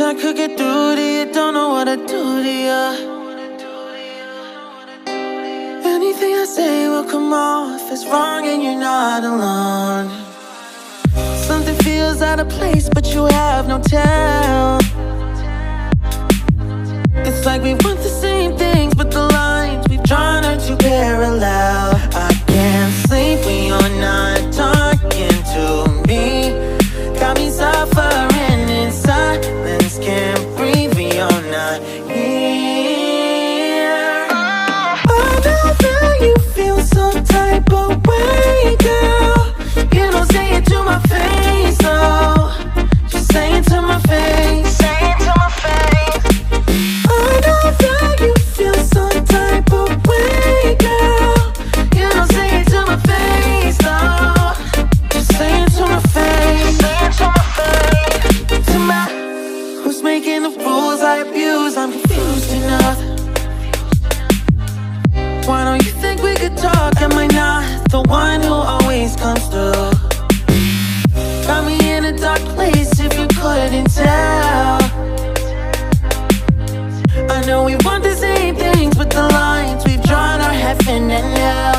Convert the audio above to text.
I could get through to you, don't know what I do to you. Anything I say will come off if it's wrong and you're not alone. Something feels out of place, but you have no tell. It's like we want the same things, but the lines we've drawn are too parallel. I can't sleep when you're not talking to me. Got me suffering in silence, can't breathe when you're not here. I know that you feel some type of way, girl. You don't say it to my face, though. Just say it to my face. Say it to my face. I know that you feel some type of way, girl. You don't say it to my face, though. Just say it to my face. Say it to my face. To my, who's making the rules I abuse? I'm confused enough. Why don't you think we could talk? Am I not the one who always comes through? Got me in a dark place if you couldn't tell. I know we want the same things, but the lines we've drawn are heaven and hell.